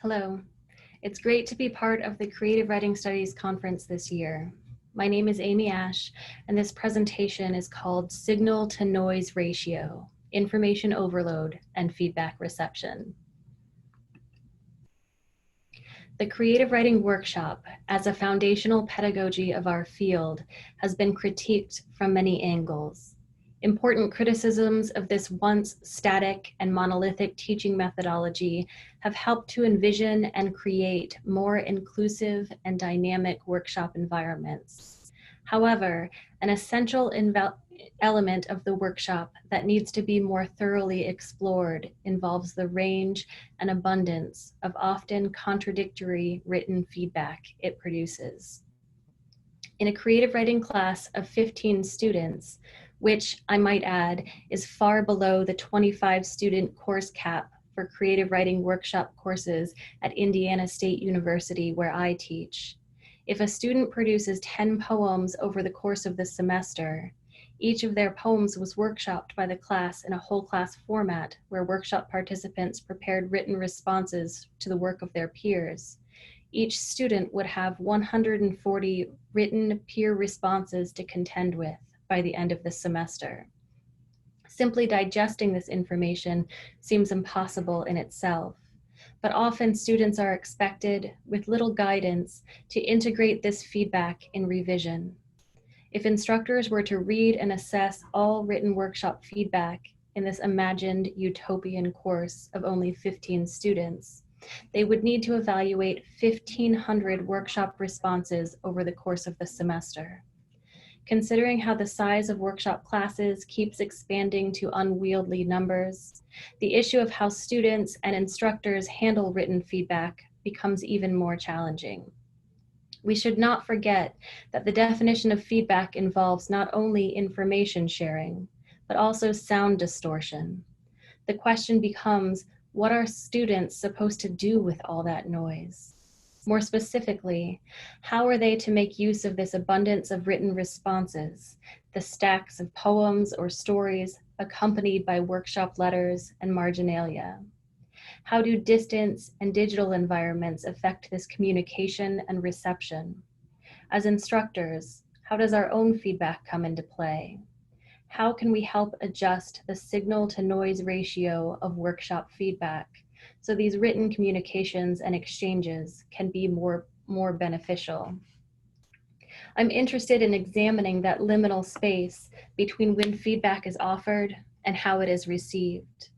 Hello. It's great to be part of the Creative Writing Studies Conference this year. My name is Amy Ash, and this presentation is called Signal to Noise Ratio, Information Overload and Feedback Reception. The creative writing workshop, as a foundational pedagogy of our field, has been critiqued from many angles. Important criticisms of this once static and monolithic teaching methodology have helped to envision and create more inclusive and dynamic workshop environments. However, an essential element of the workshop that needs to be more thoroughly explored involves the range and abundance of often contradictory written feedback it produces. In a creative writing class of 15 students, which I might add is far below the 25 student course cap for creative writing workshop courses at Indiana State University, where I teach. If a student produces 10 poems over the course of the semester, each of their poems was workshopped by the class in a whole class format where workshop participants prepared written responses to the work of their peers. Each student would have 140 written peer responses to contend with by the end of the semester. Simply digesting this information seems impossible in itself, but often students are expected, with little guidance, to integrate this feedback in revision. If instructors were to read and assess all written workshop feedback in this imagined utopian course of only 15 students, they would need to evaluate 1,500 workshop responses over the course of the semester. Considering how the size of workshop classes keeps expanding to unwieldy numbers, the issue of how students and instructors handle written feedback becomes even more challenging. We should not forget that the definition of feedback involves not only information sharing, but also sound distortion. The question becomes, what are students supposed to do with all that noise? More specifically, how are they to make use of this abundance of written responses, the stacks of poems or stories accompanied by workshop letters and marginalia? How do distance and digital environments affect this communication and reception? As instructors, how does our own feedback come into play? How can we help adjust the signal to noise ratio of workshop feedback so these written communications and exchanges can be more beneficial? I'm interested in examining that liminal space between when feedback is offered and how it is received.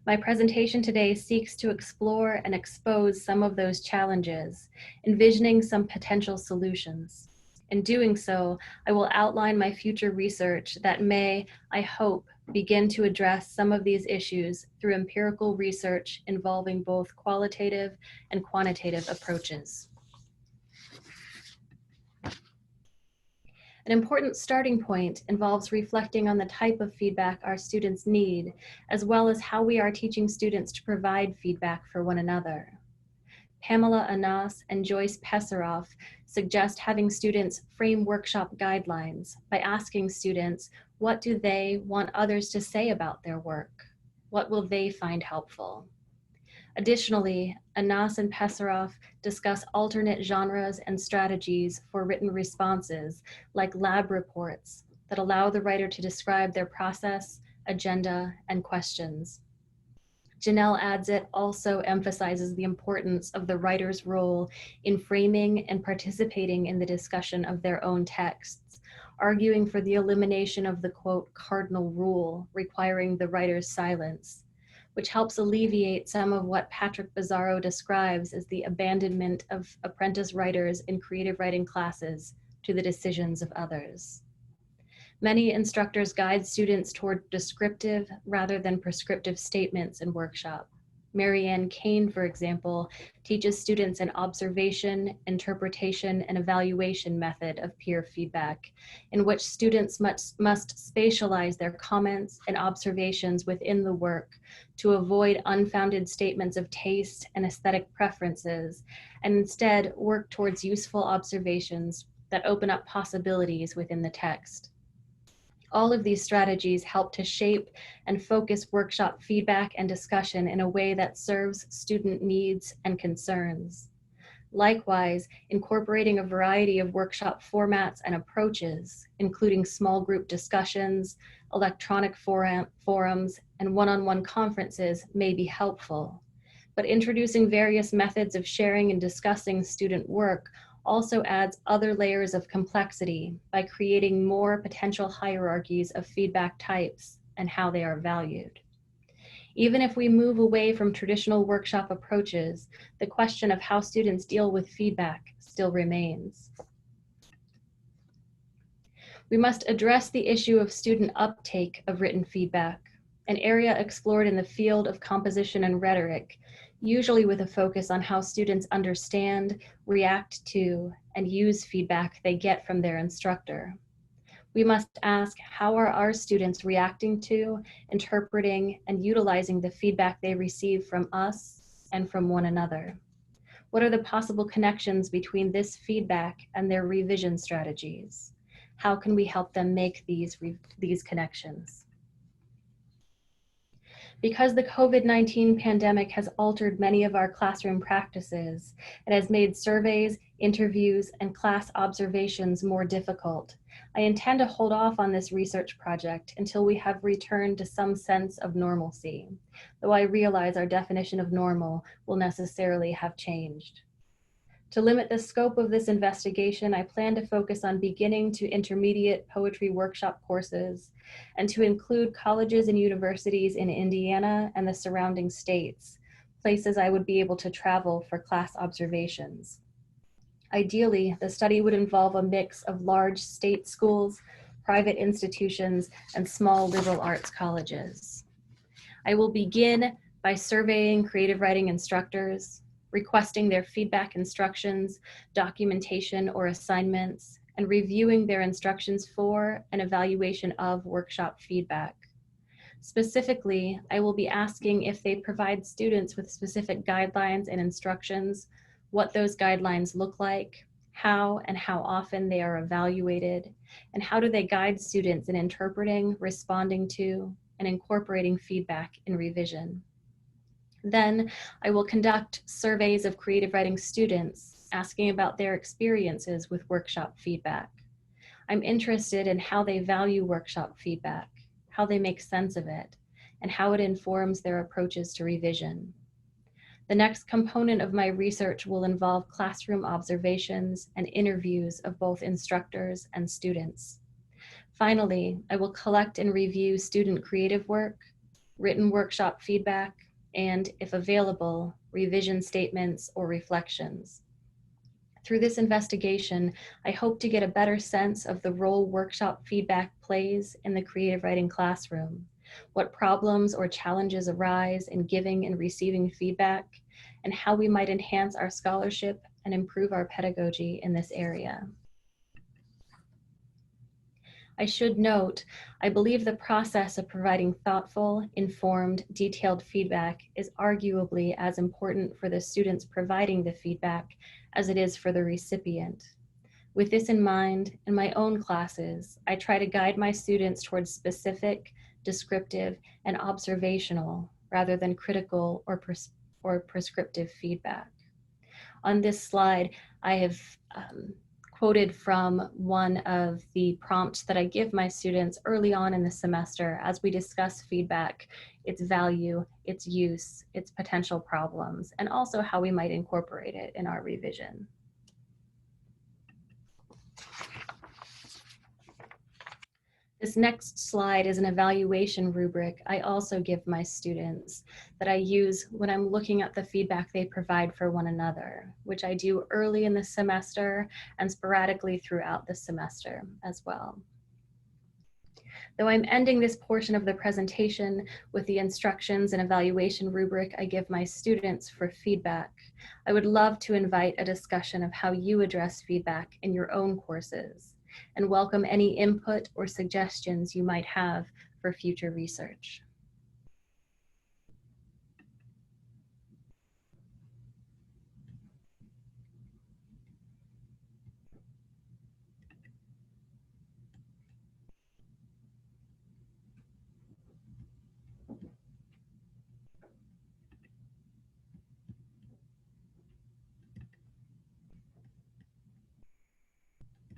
My presentation today seeks to explore and expose some of those challenges, envisioning some potential solutions. In doing so, I will outline my future research that may, I hope, begin to address some of these issues through empirical research involving both qualitative and quantitative approaches. An important starting point involves reflecting on the type of feedback our students need, as well as how we are teaching students to provide feedback for one another. Pamela Anas and Joyce Pesaroff suggest having students frame workshop guidelines by asking students, what do they want others to say about their work? What will they find helpful? Additionally, Anas and Pesaroff discuss alternate genres and strategies for written responses, like lab reports, that allow the writer to describe their process, agenda, and questions. Janelle Adsit also emphasizes the importance of the writer's role in framing and participating in the discussion of their own texts, arguing for the elimination of the, quote, cardinal rule requiring the writer's silence, which helps alleviate some of what Patrick Bizzarro describes as the abandonment of apprentice writers in creative writing classes to the decisions of others. Many instructors guide students toward descriptive rather than prescriptive statements in workshop. Marianne Kane, for example, teaches students an observation, interpretation, and evaluation method of peer feedback, in which students must spatialize their comments and observations within the work to avoid unfounded statements of taste and aesthetic preferences, and instead work towards useful observations that open up possibilities within the text. All of these strategies help to shape and focus workshop feedback and discussion in a way that serves student needs and concerns. Likewise, incorporating a variety of workshop formats and approaches, including small group discussions, electronic forums, and one-on-one conferences may be helpful. But introducing various methods of sharing and discussing student work also adds other layers of complexity by creating more potential hierarchies of feedback types and how they are valued. Even if we move away from traditional workshop approaches, the question of how students deal with feedback still remains. We must address the issue of student uptake of written feedback, an area explored in the field of composition and rhetoric, usually with a focus on how students understand, react to, and use feedback they get from their instructor. We must ask, how are our students reacting to, interpreting, and utilizing the feedback they receive from us and from one another? What are the possible connections between this feedback and their revision strategies? How can we help them make these connections? Because the COVID-19 pandemic has altered many of our classroom practices, it has made surveys, interviews, and class observations more difficult. I intend to hold off on this research project until we have returned to some sense of normalcy, though I realize our definition of normal will necessarily have changed. To limit the scope of this investigation, I plan to focus on beginning to intermediate poetry workshop courses and to include colleges and universities in Indiana and the surrounding states, places I would be able to travel for class observations. Ideally, the study would involve a mix of large state schools, private institutions, and small liberal arts colleges. I will begin by surveying creative writing instructors, requesting their feedback instructions, documentation, or assignments, and reviewing their instructions for and evaluation of workshop feedback. Specifically, I will be asking if they provide students with specific guidelines and instructions, what those guidelines look like, how and how often they are evaluated, and how do they guide students in interpreting, responding to, and incorporating feedback in revision. Then I will conduct surveys of creative writing students, asking about their experiences with workshop feedback. I'm interested in how they value workshop feedback, how they make sense of it, and how it informs their approaches to revision. The next component of my research will involve classroom observations and interviews of both instructors and students. Finally, I will collect and review student creative work, written workshop feedback, and, if available, revision statements or reflections. Through this investigation, I hope to get a better sense of the role workshop feedback plays in the creative writing classroom, what problems or challenges arise in giving and receiving feedback, and how we might enhance our scholarship and improve our pedagogy in this area. I should note, I believe the process of providing thoughtful, informed, detailed feedback is arguably as important for the students providing the feedback as it is for the recipient. With this in mind, in my own classes, I try to guide my students towards specific, descriptive, and observational rather than critical or prescriptive feedback. On this slide, I have quoted from one of the prompts that I give my students early on in the semester as we discuss feedback, its value, its use, its potential problems, and also how we might incorporate it in our revision. This next slide is an evaluation rubric I also give my students that I use when I'm looking at the feedback they provide for one another, which I do early in the semester and sporadically throughout the semester as well. Though I'm ending this portion of the presentation with the instructions and evaluation rubric I give my students for feedback, I would love to invite a discussion of how you address feedback in your own courses, and welcome any input or suggestions you might have for future research.